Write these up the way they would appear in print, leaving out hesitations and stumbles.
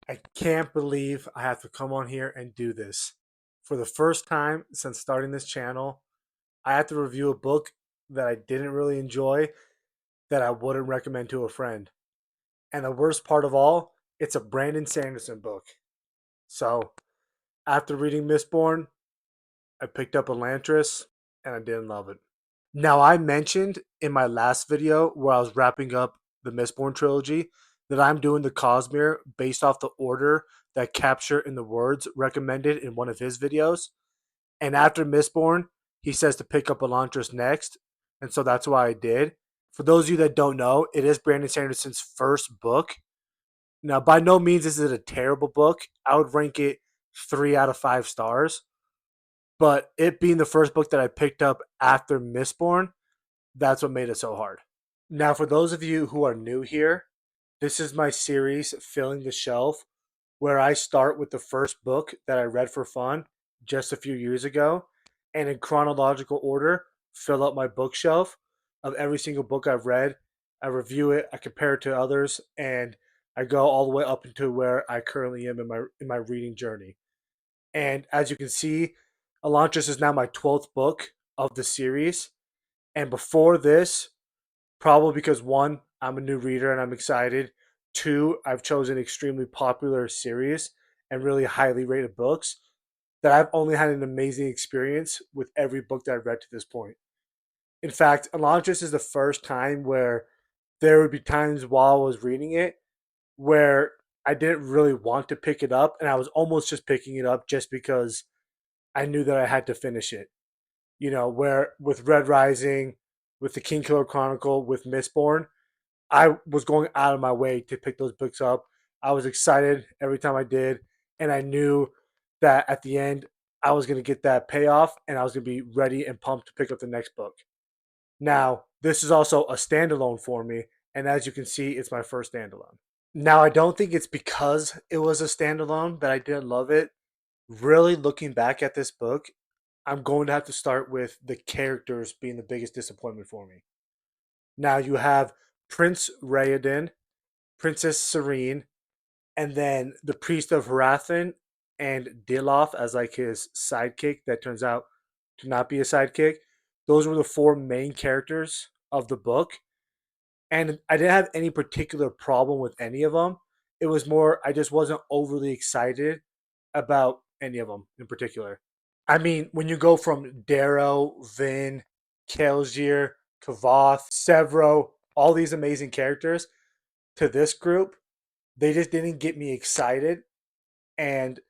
I can't believe I have to come on here and do this. For the first time since starting this channel, I have to review a book that I didn't really enjoy that I wouldn't recommend to a friend. And the worst part of all, it's a Brandon Sanderson book. So, after reading Mistborn, I picked up Elantris and I didn't love it. Now, I mentioned in my last video where I was wrapping up the Mistborn trilogy that I'm doing the Cosmere based off the order that Capture in the Words recommended in one of his videos. And after Mistborn, he says to pick up Elantris next. And so that's why I did. For those of you that don't know, it is Brandon Sanderson's first book. Now, by no means is it a terrible book. I would rank it 3 out of 5 stars. But it being the first book that I picked up after Mistborn, that's what made it so hard. Now, for those of you who are new here, this is my series, Filling the Shelf, where I start with the first book that I read for fun just a few years ago, and in chronological order, fill up my bookshelf of every single book I've read. I review it, I compare it to others, and I go all the way up into where I currently am in my reading journey. And as you can see, Elantris is now my 12th book of the series. And before this, probably because one, I'm a new reader and I'm excited. Two, I've chosen extremely popular series and really highly rated books that I've only had an amazing experience with every book that I've read to this point. In fact, Elantris is the first time where there would be times while I was reading it where I didn't really want to pick it up and I was almost just picking it up just because I knew that I had to finish it. You know, where with Red Rising, with the King Killer Chronicle, with Mistborn, I was going out of my way to pick those books up. I was excited every time I did, and I knew that at the end I was going to get that payoff and I was going to be ready and pumped to pick up the next book. Now, this is also a standalone for me, and as you can see, it's my first standalone. Now, I don't think it's because it was a standalone that I didn't love it. Really looking back at this book, I'm going to have to start with the characters being the biggest disappointment for me. Now you have Prince Raoden, Princess Serene, and then the Priest of Harathan and Diloff as like his sidekick that turns out to not be a sidekick. Those were the four main characters of the book. And I didn't have any particular problem with any of them. It was more, I just wasn't overly excited about any of them in particular. I mean, when you go from Darrow, Vin, Kelsier, Kavoth, Severo, all these amazing characters to this group, they just didn't get me excited. And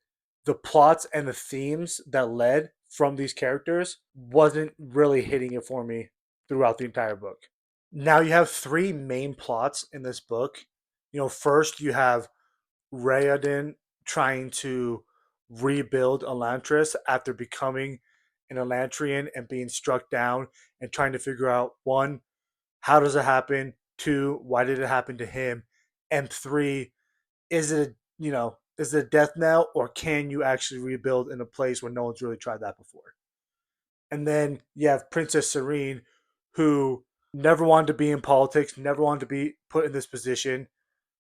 the plots and the themes that led from these characters wasn't really hitting it for me throughout the entire book. Now you have three main plots in this book. You know, first you have Raoden trying to rebuild Elantris after becoming an Elantrian and being struck down and trying to figure out one, how does it happen? Two, why did it happen to him? And three, is it is it a death knell or can you actually rebuild in a place where no one's really tried that before? And then you have Princess Serene, who never wanted to be in politics, never wanted to be put in this position,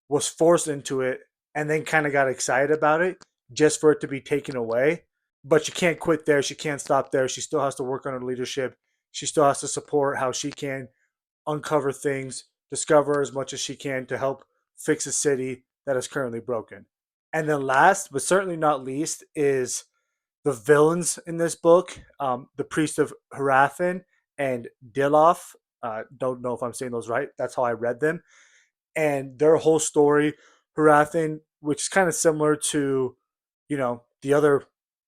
was forced into it, and then kind of got excited about it just for it to be taken away. But she can't quit there. She can't stop there. She still has to work on her leadership. She still has to support how she can uncover things, discover as much as she can to help fix a city that is currently broken. And then last, but certainly not least, is the villains in this book, the Priest of Harathan and Diloff. Don't know if I'm saying those right. That's how I read them. And their whole story, Harathan, which is kind of similar to, the other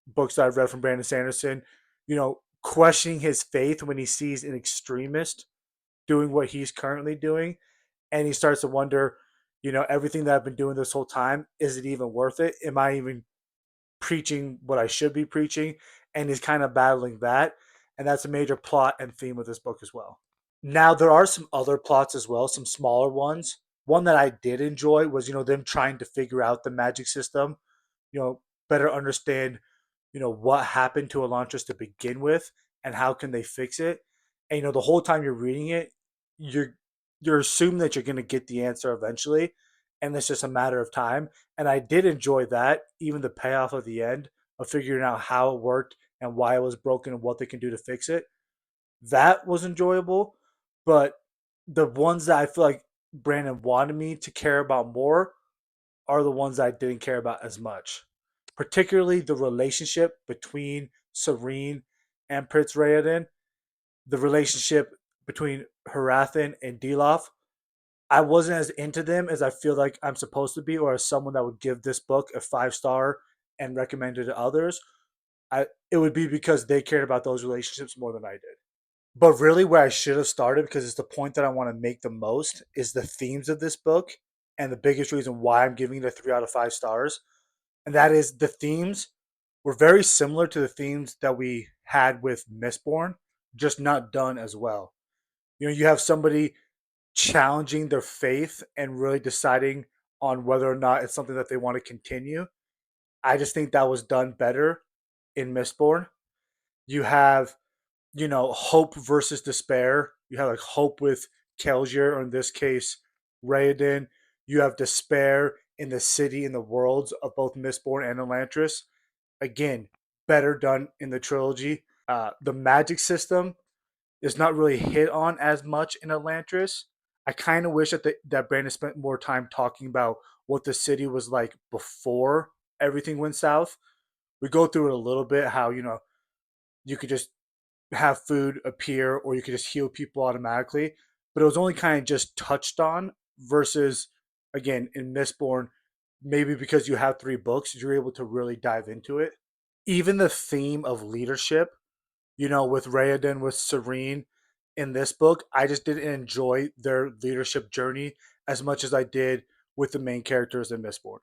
books that I've read from Brandon Sanderson, questioning his faith when he sees an extremist doing what he's currently doing. And he starts to wonder, everything that I've been doing this whole time, is it even worth it? Am I even preaching what I should be preaching? And he's kind of battling that. And that's a major plot and theme of this book as well. Now, there are some other plots as well, some smaller ones. One that I did enjoy was, them trying to figure out the magic system, better understand, what happened to Elantris to begin with and how can they fix it. And, the whole time you're reading it, you're assuming that you're going to get the answer eventually. and it's just a matter of time. And I did enjoy that, even the payoff of the end of figuring out how it worked and why it was broken and what they can do to fix it. That was enjoyable. But the ones that I feel like Brandon wanted me to care about more are the ones I didn't care about as much. Particularly the relationship between Serene and Prince Raoden, the relationship between Harathan and Dilof. I wasn't as into them as I feel like I'm supposed to be, or as someone that would give this book a 5 star and recommend it to others. It would be because they cared about those relationships more than I did. But really, where I should have started, because it's the point that I want to make the most, is the themes of this book and the biggest reason why I'm giving it a 3 out of 5 stars. And that is the themes were very similar to the themes that we had with Mistborn, just not done as well. You have somebody challenging their faith and really deciding on whether or not it's something that they want to continue. I just think that was done better in Mistborn. You have, hope versus despair. You have like hope with Kelsier, or in this case, Raoden. You have despair in the city and the worlds of both Mistborn and Elantris. Again, better done in the trilogy. The magic system is not really hit on as much in Elantris. I kind of wish that Brandon spent more time talking about what the city was like before everything went south. We go through it a little bit, how you could just have food appear or you could just heal people automatically, but it was only kind of just touched on versus, again, in Mistborn, maybe because you have 3 books, you're able to really dive into it. Even the theme of leadership, with Raoden, with Serene in this book, I just didn't enjoy their leadership journey as much as I did with the main characters in Mistborn.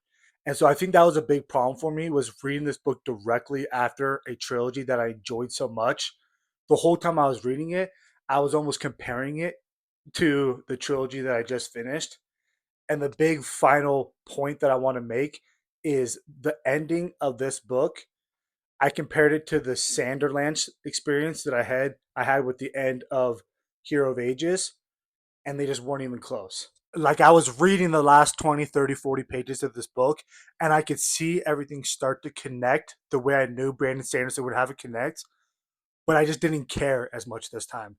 And so I think that was a big problem for me, was reading this book directly after a trilogy that I enjoyed so much. The whole time I was reading it, I was almost comparing it to the trilogy that I just finished. And the big final point that I want to make is the ending of this book. I compared it to the Sanderland experience that I had with the end of Hero of Ages, and they just weren't even close. Like, I was reading the last 20, 30, 40 pages of this book, and I could see everything start to connect the way I knew Brandon Sanderson would have it connect, but I just didn't care as much this time.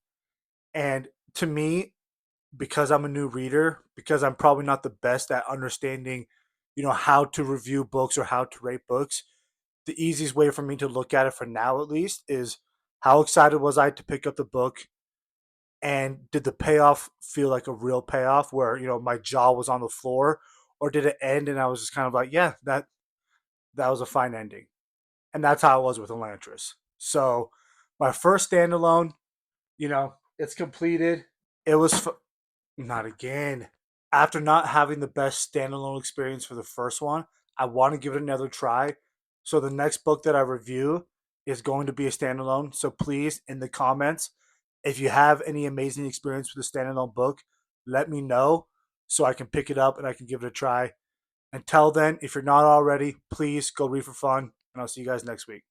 And to me, because I'm a new reader, because I'm probably not the best at understanding, how to review books or how to rate books, the easiest way for me to look at it for now, at least, is how excited was I to pick up the book, and did the payoff feel like a real payoff where my jaw was on the floor, or did it end and I was just kind of like, yeah, that was a fine ending. And that's how it was with Elantris. So my first standalone, it's completed. It was not again. After not having the best standalone experience for the first one, I want to give it another try. So the next book that I review is going to be a standalone. So please, in the comments, if you have any amazing experience with a standalone book, let me know so I can pick it up and I can give it a try. Until then, if you're not already, please go read for fun, and I'll see you guys next week.